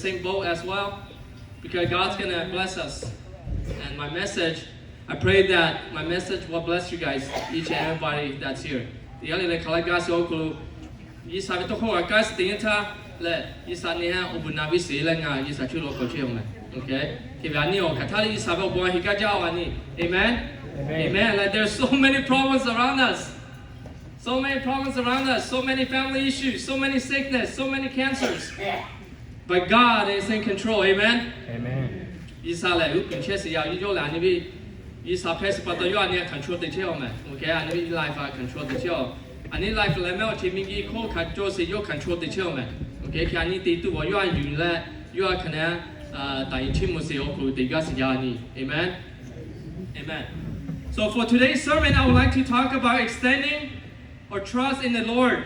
same boat as well, because God's gonna bless us. And my message, I pray that my message will bless you guys, each and everybody that's here. The only like guys okulu, you sabi to ho guys tinta le isa niha ubunabi silenga isa chulo kochiome. Okay? Kivani o katali isa ba boy hikajawani. Amen. Amen. Like there's so many problems around us. So many problems around us, so many family issues, so many sickness, so many cancers. But God is in control. Amen. Amen. Isa le u pinchesi ya you la ni bi isa pes pa to yo ani control the cheo man. Okay, ani life control the cheo. Ani life le me chi mingi ko ka jo se yo control the cheo man. Okay, kya ni ti tu wo yo an yun le yo kana dai chi mo se yo ko de ga si ya ni. Amen. Amen. So for today's sermon, I would like to talk about extending or trust in the Lord.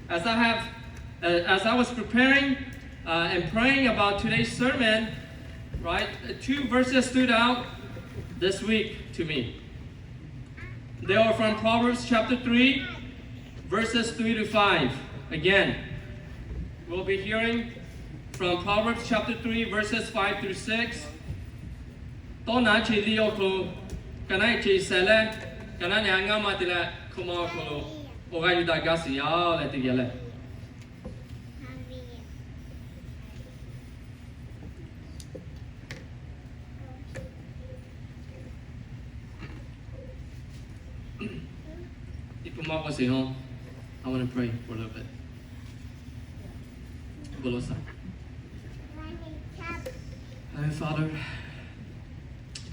As I was preparing and praying about today's sermon, right, two verses stood out this week to me. They are from Proverbs chapter 3, verses 3 to 5. Again, we'll be hearing from Proverbs chapter 3, verses 5 through 6. Tona chi lioko kanai chi sele kananya ngama tila kuma kolo oga yuda gasi ya le tigele. I want to pray for a little bit. Heavenly Father,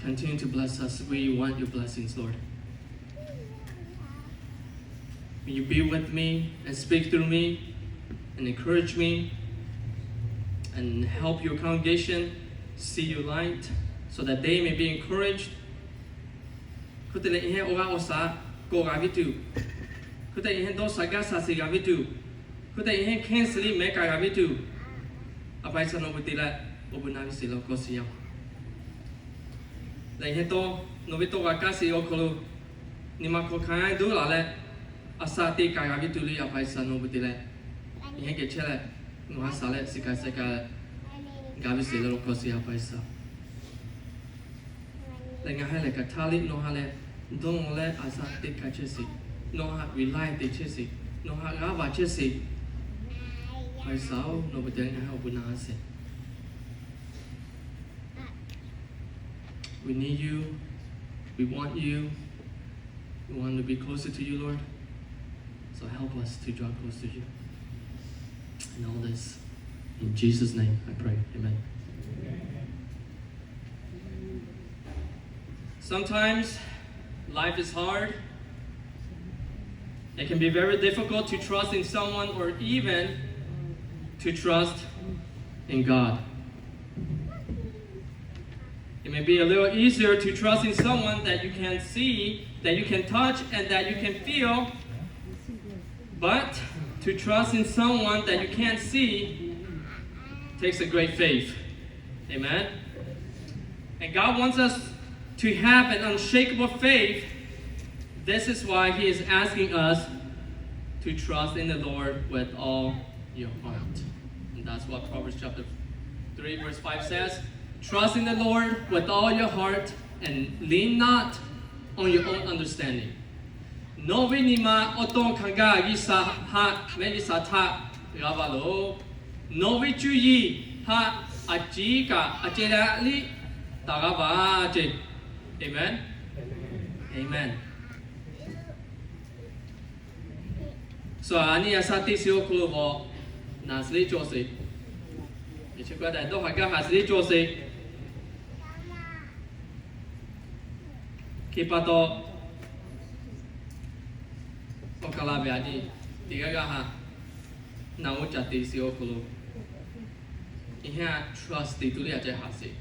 continue to bless us. We want your blessings, Lord. May you be with me and speak through me and encourage me and help your congregation see your light so that they may be encouraged. Kutele ihe oga osa ko gavitu. Kutele ihe do saga sasi gavitu. Kutele ihe canceli meka gavitu. Apai sano butila obunavi silo kosiya. La ihe to novito wakasi okolo nimako kai do lale asati ka gavitu li apai sano butila. Ihe ke chele no sale sika sika gavi silo kosiya apai sa. Lenga hale katali no hale don't let us take a chesi no ha rely the chesi no ha gava chesi I saw no but then how would not say we need you, we want you, we want to be closer to you, Lord, so help us to draw close to you and all this in Jesus' name I pray, amen. Sometimes life is hard. It can be very difficult to trust in someone or even to trust in God. It may be a little easier to trust in someone that you can see, that you can touch, and that you can feel. But to trust in someone that you can't see takes a great faith. Amen? And God wants us to have an unshakable faith. This is why He is asking us to trust in the Lord with all your heart. And that's what Proverbs chapter 3 verse 5 says. Trust in the Lord with all your heart and lean not on your own understanding. No vinima otong kanga gisa ha medisa ta gavalo. No vichuyi ha ajika ajerali tagabaje. Amen? Amen. So, ani asati siyo kulubo nasli jose. Ichukwa da do haga hasli jose. Kipato okalabe ani digaga ha namu jati siyo kulu. Ihe trust di tuli aje hasi.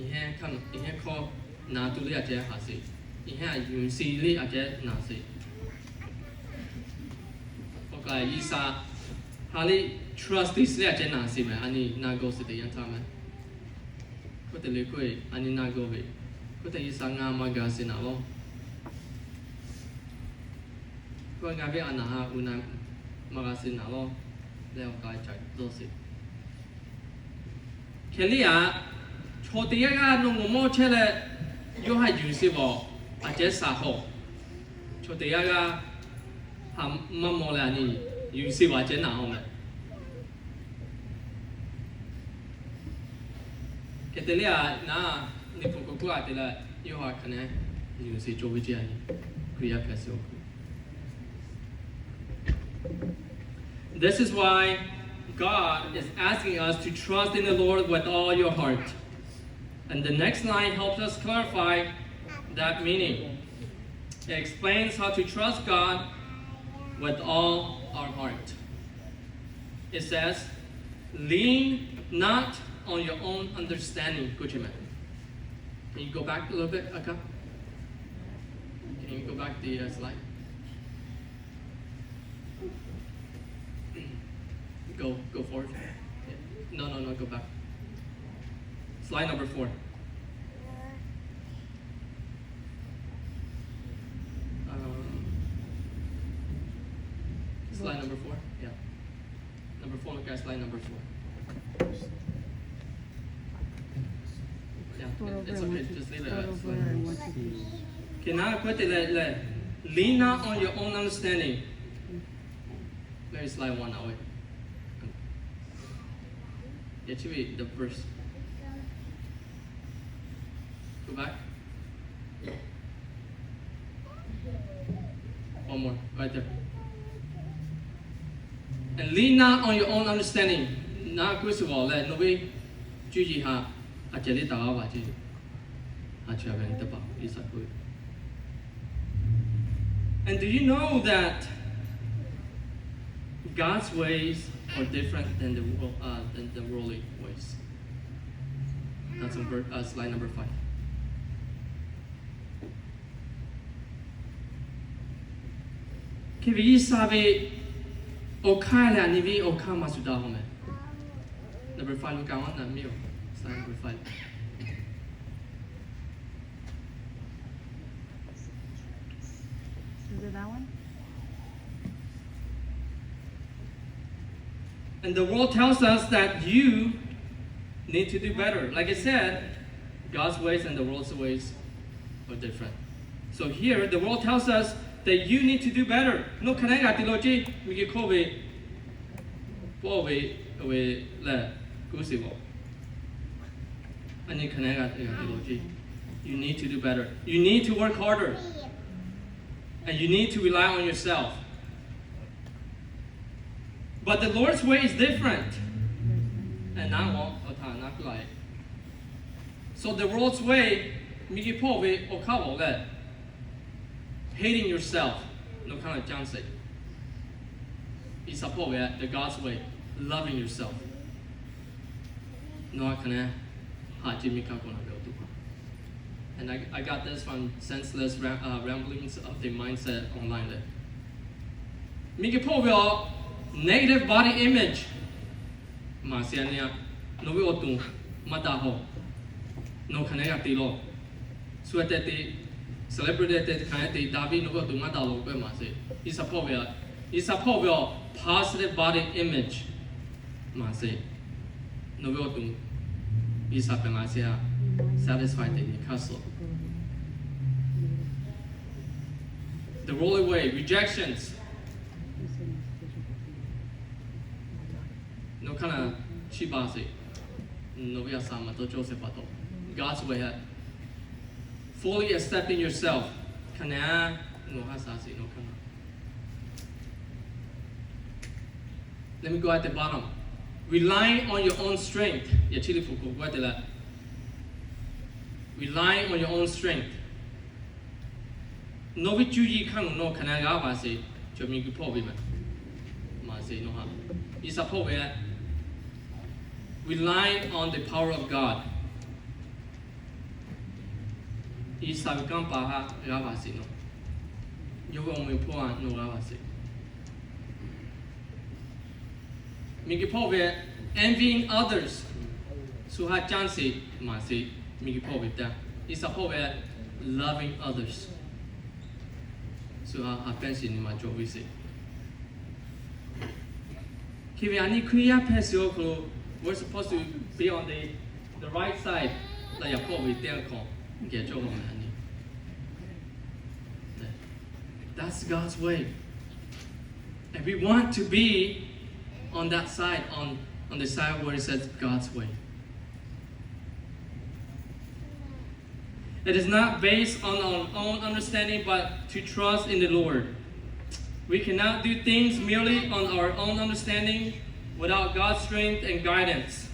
Ihe kan ihe ko na tuli aje hasi. Ihe yun si li aje nasi. Okay, isa hali trust this li aje nasi me ani na go si de yantame. Ko te le koi ani na go be. Ko te isa nga magasi na lo. Ko nga be ana ha una magasi na lo. Le o kai chai do si. Kelia, Chotiaga no more chele, you had usable, I just a ho. Chotiaga, Mamolani, you see what you're now. Ketelia, na, Nipokua, you are connect, you see Jovigiani, Kriya Casio. This is why God is asking us to trust in the Lord with all your heart. And the next line helps us clarify that meaning. It explains how to trust God with all our heart. It says, lean not on your own understanding. Good, man. Can you go back a little bit, Aka? Can you go back the slide? Go forward. Yeah. No, go back. Slide number 4. Slide number 4. Yeah. Number 4. Look at slide number 4. Yeah, it's okay. Just leave it at slide. Okay, now put it. Lean not on your own understanding. Maybe slide 1 away. It should be the verse. Go back. One more, right there. And lean not on your own understanding. Na kuswa le novi juji ha ajali ta ba ji. Achaven ta ba isaku. And do you know that God's ways are different than the worldly ways? That's on slide number 5. Kivi sabe okala nivi okama sudahome. Number 5 look on that meal. Slide number 5. Is it that one? And the world tells us that you need to do better. Like I said, God's ways and the world's ways are different. So here, the world tells us that you need to do better. No, can I get the logic? We get COVID. We let go see what. And you can I get the logic. You need to do better. You need to work harder. And you need to rely on yourself. But the Lord's way is different. And now, so the world's way, hating yourself, no kind of chance. It's the God's way, loving yourself. No, I can and I got this from senseless ramblings of the mindset online. Negative body image. Masiania, no we otu, mataho, no canegatilo. Sweated celebrated canete, Davi no to matalo, masi. It's a povia positive body image. Masi. No we otu. Is a pemasia satisfied in the castle. The rolling way, rejections. No kind of chibasi. No via sama to Joseph. God's way. Fully accepting yourself. Kana no hasasi no kana. Let me go at the bottom. Relying on your own strength. Relying on your own strength. No we juji kang no kana gavasi. Jomi gupobi man. Masi no ha. Is a poet. Relying on the power of God. Isavikan paha ravasi no. You will me poa no ravasi. Migipove envying others. Suha chansi masi migipove da. Isapove loving others. Suha hapensi ni majovisi. Kiviani kuya pesio klo we're supposed to be on the right side. Like that's God's way. And we want to be on that side, on the side where it says God's way. It is not based on our own understanding, but to trust in the Lord. We cannot do things merely on our own understanding without God's strength and guidance.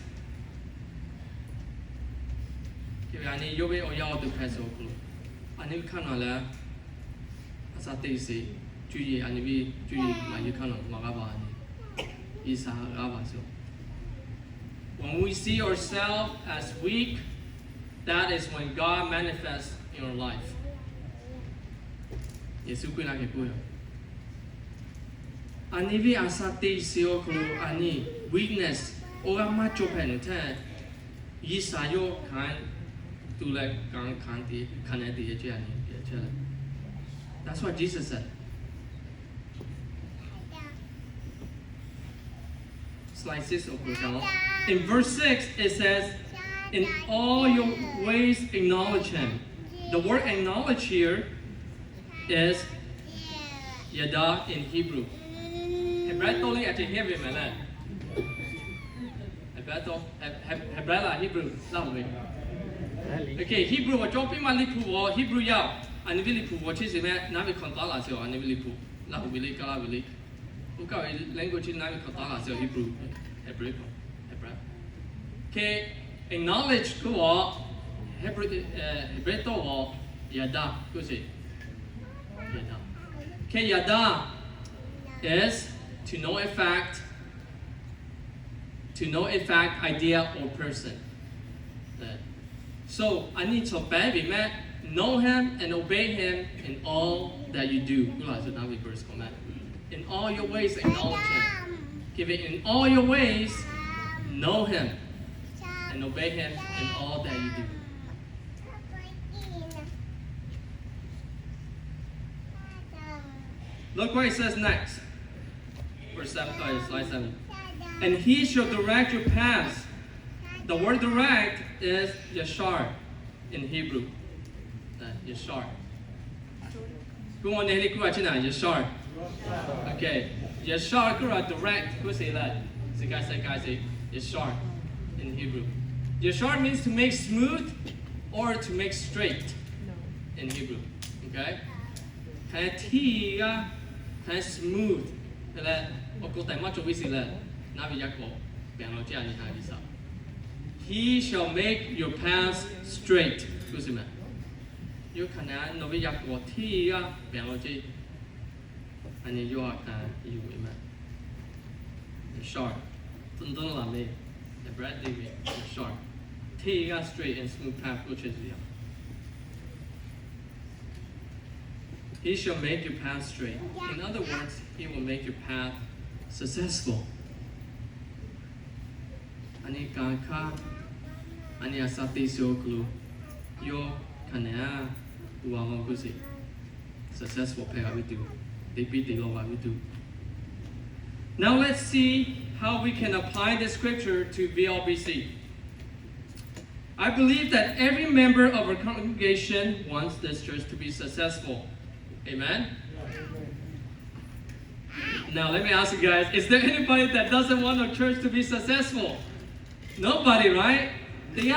When we see ourselves as weak, that is when God manifests in our life. Anivi asati sio kulu ani weakness oga macho penute yisayo kan tule kan kanti kaneti ejani. That's what Jesus said. Slide 6 in verse 6 it says, in all your ways acknowledge him. The word acknowledge here is yada in Hebrew. Hebrew at the Hebrew man. Hebrew. Okay, Hebrew wa jopi ma lipu wa Hebrew ya. Ani bi lipu wa chi se me na bi kon ta la se ani bi lipu. La bi li ka la bi li. Uka language na bi kon ta la se Hebrew. Hebrew. Okay, acknowledge ko Hebrew to wa yada ko se. Yada. Okay, yada is to know a fact, idea, or person. So I need to know him and obey him in all that you do. In all your ways, acknowledge him. Give it in all your ways, know him and obey him in all that you do. Look what it says next. Verse 7, slide 7. And he shall direct your paths. The word direct is yashar in Hebrew. Yashar. Yashar. Okay. Yashar kura direct. Who say that? The guy say yashar in Hebrew. Yashar means to make smooth or to make straight in Hebrew. Okay? Kind of smooth. He shall make your paths straight. Sharp. Straight and smooth path. He shall make your path straight. In other words, he will make your path successful. Ani kanka, ani asati sioklu, yo kanea uamo kusi. Successful path we do. They beat the law we do. Now let's see how we can apply this scripture to VLBC. I believe that every member of our congregation wants this church to be successful. Amen? Now let me ask you guys, is there anybody that doesn't want our church to be successful? Nobody, right? Okay?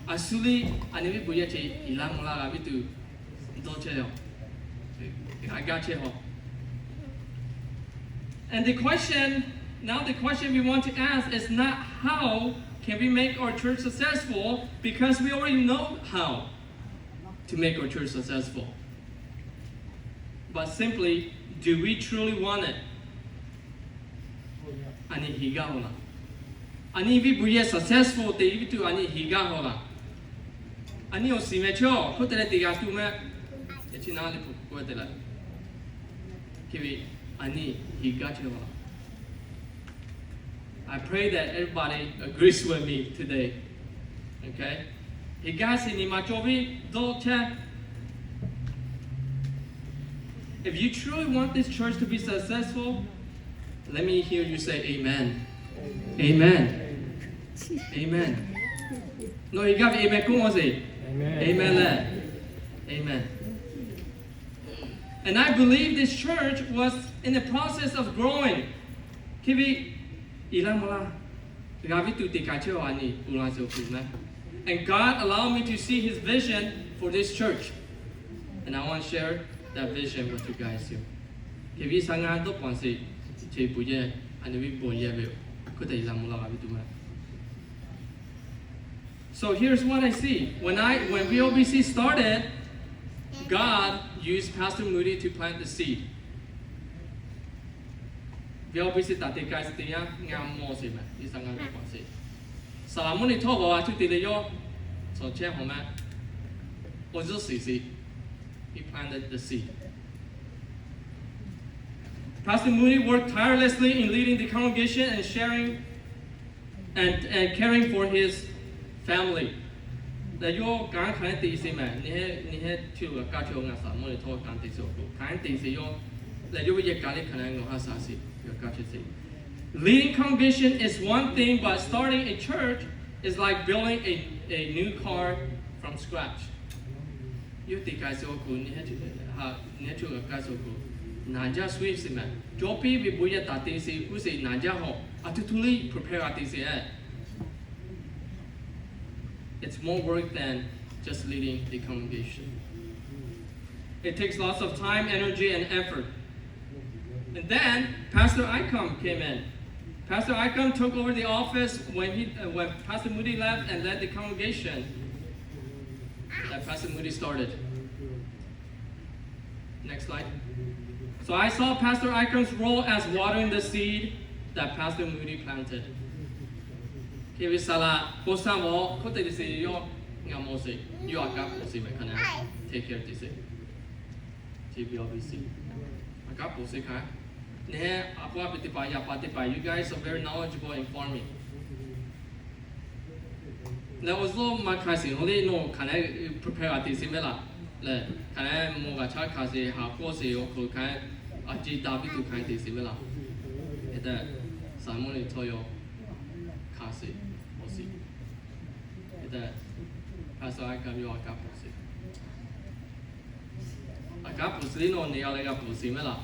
Asuli animi buyechi ilamula gabitu docheo. I got you. And the question we want to ask is not how can we make our church successful, because we already know how to make our church successful. But simply, do we truly want it? Ani higahola. Ani vi buye successful te ibitu ani higahola. Ani osimecho kotele digatu me echinali kotela. Kiwi ani higachola. I pray that everybody agrees with me today. Okay? Higasi ni machovi dolce. If you truly want this church to be successful, let me hear you say amen. Amen. Amen. No, you got amen. Come on, say amen. Amen. Amen. And I believe this church was in the process of growing. And God allowed me to see His vision for this church. And I want to share that vision with you guys here. So here's what I see. When VOBC started, God used Pastor Moody to plant the seed. VOBC tadi guys dia ngamo sih mah, di sana tu pasti. Salamun itu bawa tu tidak yo, so cek homa. Ojo sih, he planted the seed. Pastor Moody worked tirelessly in leading the congregation and sharing and caring for his family. That yo gan kan ti sih mah, ni tu kacau ngan salamun itu kan ti so, kan ti sih yo, that yo ye kali kan ngah asasi. Leading congregation is one thing, but starting a church is like building a new car from scratch. You think I so cool? Natural guys so cool. Naja sweet si man. Jopi we buya tati si who say naja ho. Atutuli prepare ati si It's more work than just leading the congregation. It takes lots of time, energy, and effort. And then Pastor Aipong came in. Pastor Aipong took over the office when Pastor Moody left and led the congregation that Pastor Moody started. Next slide. So I saw Pastor Aipong's role as watering the seed that Pastor Moody planted. Take care of this. You guys are very knowledgeable in farming. Now, as long my cousin only know can I prepare this similar. Can I move a child kasi half course or can I G David to kind of similar. That Simon Toyo kasi or see. That as I come your capusi. A capusi no near like a similar.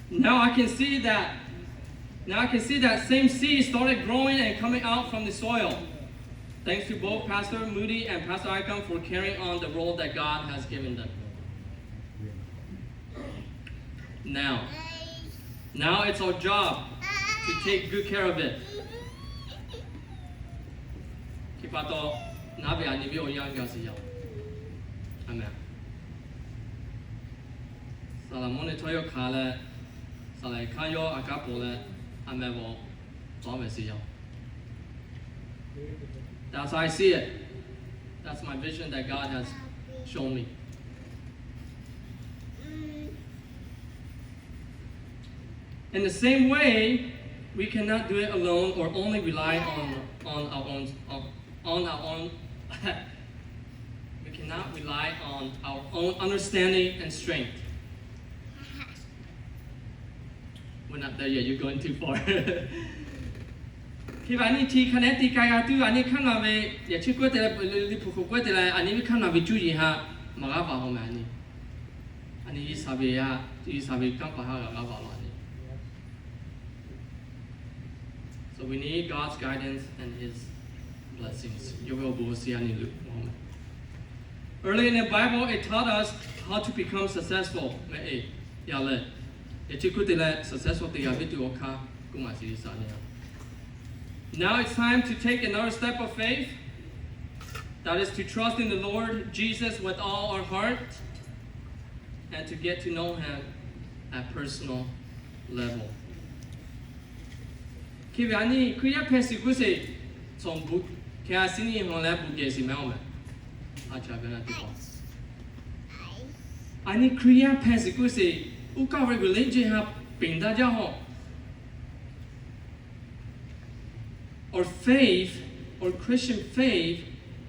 Now I can see that same seed started growing and coming out from the soil. Thanks to both Pastor Moody and Pastor Aipong for carrying on the role that God has given them. Now it's our job to take good care of it. Amen. Salamone toyo kale, salai kayo akapole, amevo, bomesiyo. That's how I see it. That's my vision that God has shown me. In the same way, we cannot do it alone or only rely on our own. We cannot rely on our own understanding and strength. We're not there yet. You're going too far. If I need to connect the guy, I need to know me. Yeah, check what the I need to come up with you. Ha, Magava home. I need Sabia. Isabi come for her. So we need God's guidance and His blessings. You will see any loop moment. Early in the Bible, it taught us how to become successful. Now it's time to take another step of faith. That is to trust in the Lord Jesus with all our heart and to get to know Him at personal level. Ani kriya pensikuse ukawe religion ha pinda jaho. Or faith or Christian faith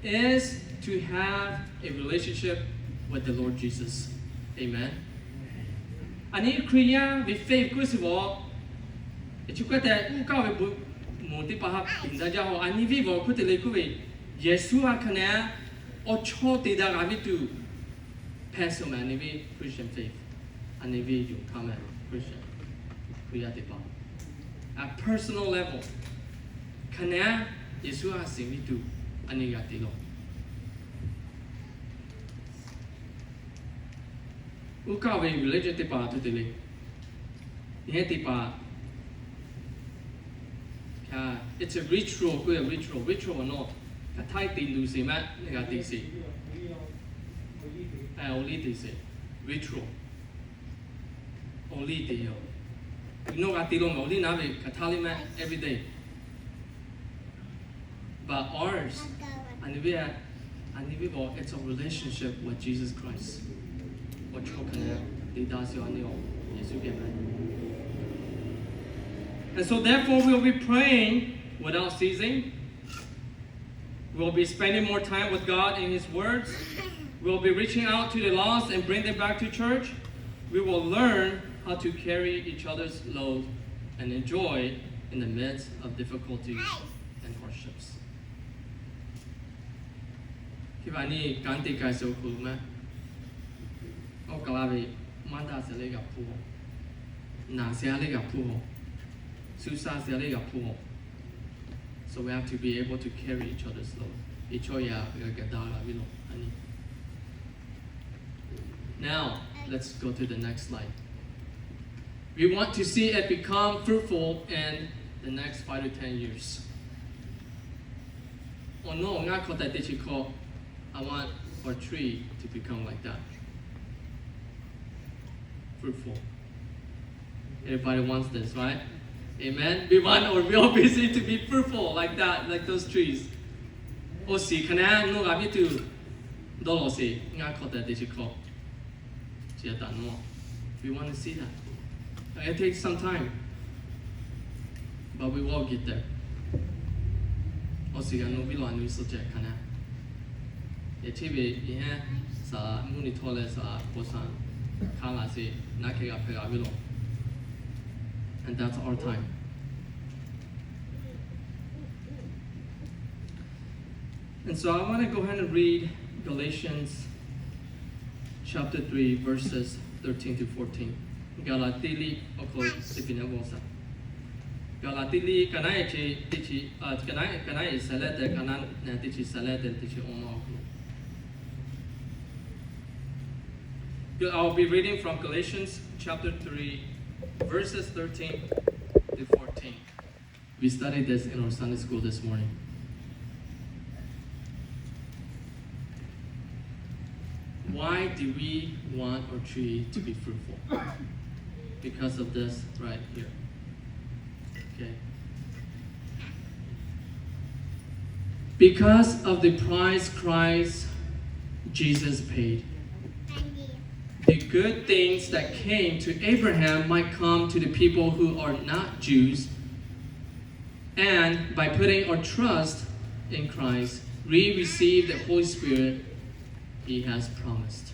is to have a relationship with the Lord Jesus. Amen. Ani Kriya with faith kusibo. Echukate ukawe bu muti pahap indaja ho ani vivo kutele kuwe Yesua kana ocho de da gavitu personal ani Christian faith. Ani vi you come Christian. Kriya de pa. At personal level. Kana Yesua singitu ani gatilo. Ukawe religion te pa tutele. Ye te pa. It's a ritual, good ritual or not. A tight thing to say, man, they say. Only they say. Ritual. Only they you know, I don't only have a Catholic every day. But ours, and we it's a relationship with Jesus Christ. What you does your and so therefore we'll be praying without ceasing. We'll be spending more time with God in His words. We'll be reaching out to the lost and bring them back to church. We will learn how to carry each other's load and enjoy in the midst of difficulties and hardships. Kibani kanti kai so cool man. O kalabi manda se lega pu. Na se lega pu. So we have to be able to carry each other's load. Now, let's go to the next slide. We want to see it become fruitful in the next 5 to 10 years. Oh no, I want our tree to become like that. Fruitful. Everybody wants this, right? Amen. We want our real busy to be fruitful like that, like those trees. O si kana no gabitu dolo si nga kota de chiko. We want to see that. It takes some time, but we will get there. O si no bilo anu subject kana. Etibe ihe sa muni tole sa posan kala si nakega pega bilo. And that's our time. And so I want to go ahead and read Galatians chapter 3, verses 13 to 14. Galatili oko sipinagosa. Galatili kanai tichi kanai salete kanan na tichi salete tichi omo. I'll be reading from Galatians chapter 3, verses 13 to 14. We studied this in our Sunday school this morning. Why do we want our tree to be fruitful? Because of this right here. Okay. Because of the price Christ Jesus paid. The good things that came to Abraham might come to the people who are not Jews. And by putting our trust in Christ, we receive the Holy Spirit He has promised.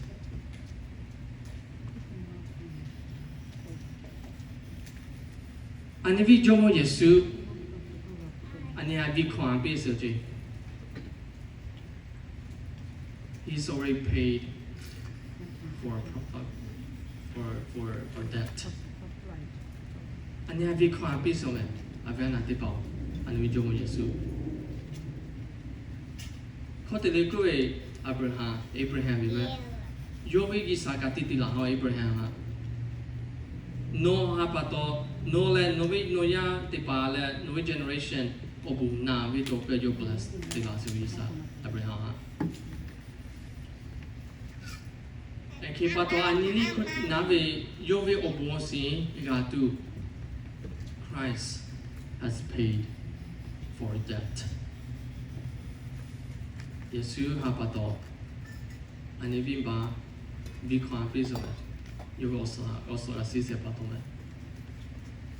Ani vi jomo Yesu ani avi kwan be soji. He's already paid for debt. Ani avi kwan be so me avena te pao ani vi jomo Yesu. Kote le ko e Abraham bibe. Yo we gi sakati ti la ho Abraham ha. No hapato no le no we no ya te pa le no generation obu na we to pe yo bless te la so isa Abraham ha. E ke pato anili ko na we yo we obu si ga tu Christ has paid for debt. Yesu hapato ani bimba bikwan piso you also assist patome.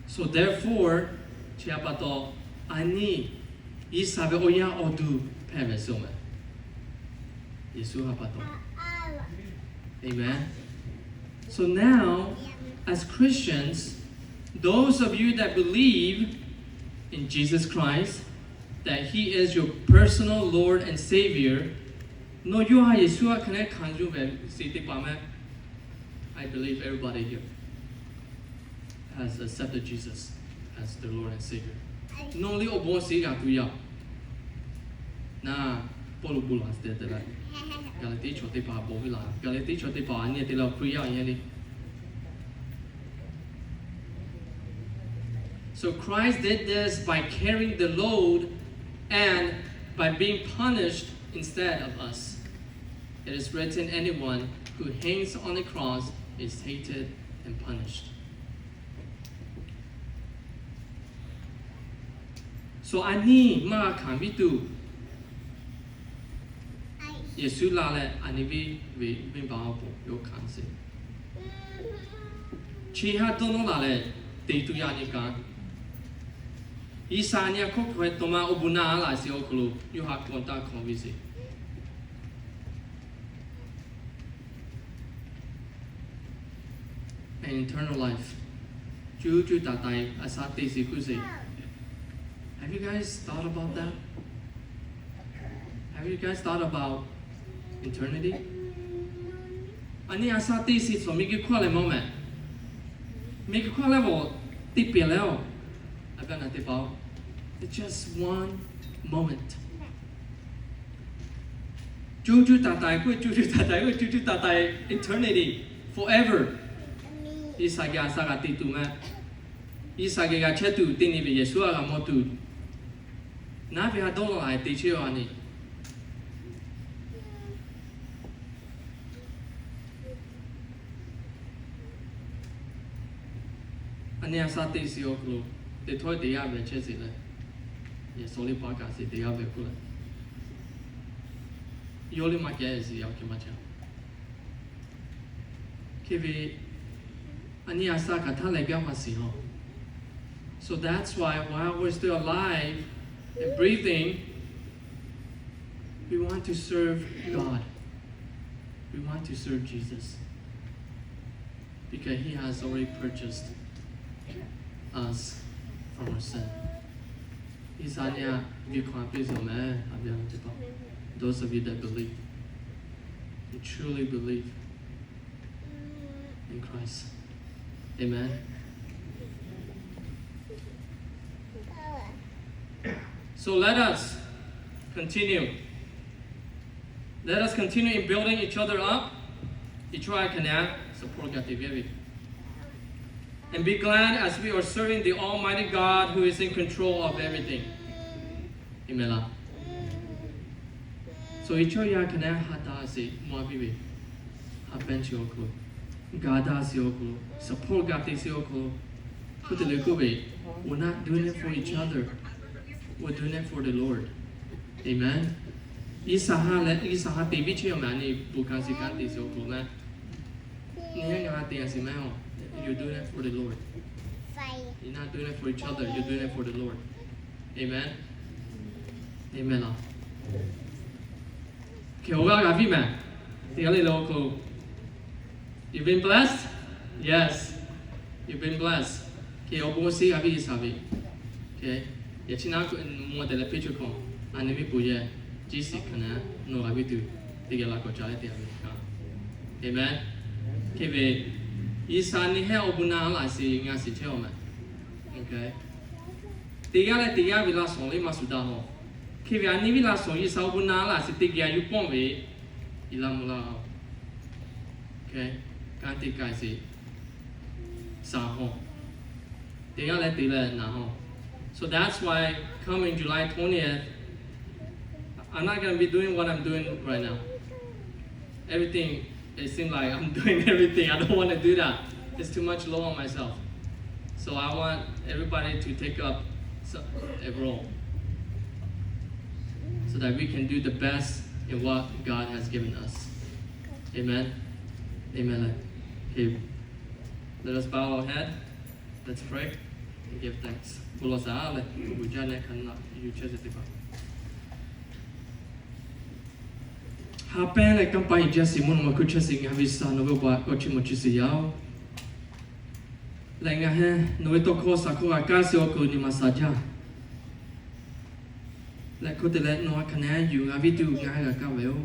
So therefore chiapato ani isabe oya odu pevesome 耶穌係不懂。Amen. So now, as Christians, those of you that believe in Jesus Christ, that He is your personal Lord and Savior, no, you are Yeshua connect kanju be. I believe everybody here has accepted Jesus as the Lord and Savior. No, li obo si ga tu ya. Na polo polo as de la. Galati chote pa bo la. Galati chote pa ani de la priya yani. So Christ did this by carrying the load and by being punished instead of us. It is written, anyone who hangs on the cross is hated and punished. So ani ma kambitu Yesu la le ani vi ba bo yo kan se. Chi ha tono la le te tu ya ni ka. Isanya ko kwe toma obuna la si okulu you ha konta konvisi. An eternal life. Juju tatai asate si kusi. Have you guys thought about that? Have you guys thought about eternity? Ani asate si so migi kwa le moment. Migi kwa le wo tipi leo. Agana te pao. It's just one moment. Juju tatai, eternity, forever. Isaga saga titu ma. Isaga ga chetu tini be Yeshua ga motu. Na be ha dono ai te chio ani. Ani asate si oklo. Te toi te ya be chesi le. Ye soli paka si te ya be kula. Yoli ma ke si ya ke macha. Kivi ani asa ka ta le ga ma si ho. So that's why while we're still alive and breathing, we want to serve God. We want to serve Jesus. Because He has already purchased us from our sin. Those of you that believe, you truly believe in Christ. Amen. So let us continue. Let us continue in building each other up. And be glad as we are serving the Almighty God who is in control of everything. Amen. So ichoya kana hata si moabibi. Habenchi oklo. Gada si oklo. Support gati si oklo. Kutelekubi. We're not doing it for each other. We're doing it for the Lord. Amen. Isaha tebichi omani bukan si kanti si oklo na. Niya nga hati si mao. You're doing it for the Lord. You're not doing it for each other. You're doing it for the Lord. Amen. Amen. You've been blessed? Yes. You've been blessed. Okay. Amen. Okay. Isani he obuna la si nga si cheo man. Okay. Tiga vila song li masuda ho. Kivi ani vila song isa obuna la si tiga yu pon ve ilamula ho. Okay. Kanti kai si sa ho. Tiga na ho. So that's why coming July 20th, I'm not gonna be doing what I'm doing right now. Everything. It seems like I'm doing everything. I don't want to do that. It's too much load on myself. So I want everybody to take up a role so that we can do the best in what God has given us. Amen. Amen. Okay. Let us bow our head. Let's pray and give thanks. happen like kampai just mon ma kuchasing avisa no ba ochimochisiao. Like no to ko sako akasio ko ni masaja. Like ko te let no kana you avitu nga ka veo.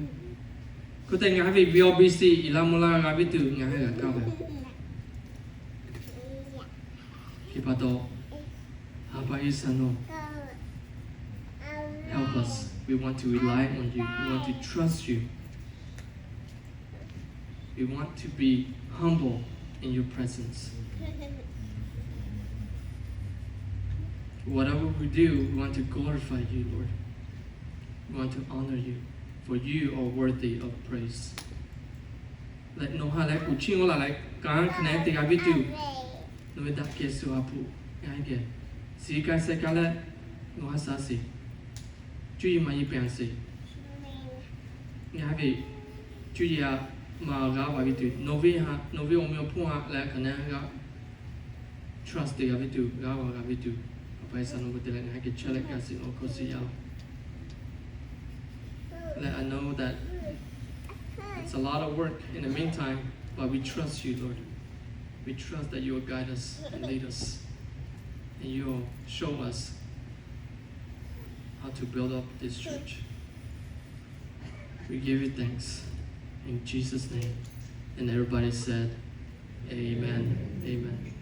Ko te nga vi BC ilamula avitu nga ka veo. Kipato hapa isano. Help us. We want to rely on you. We want to trust you. We want to be humble in your presence. Whatever we do, we want to glorify you, Lord. We want to honor you, for you are worthy of praise. Let no halak uching ola like kan connect the abitu. No that kesu apu. Yange. Sika sekala no hasasi. Juyi ma yipensi. Yavi juya ma ga abitu. Novi omyo puha la kana ga. Trust the abitu ga abitu. Let I know that it's a lot of work in the meantime, but we trust you, Lord. We trust that you will guide us and lead us, and you will show us how to build up this church. We give you thanks in Jesus' name. And everybody said, Amen. Amen.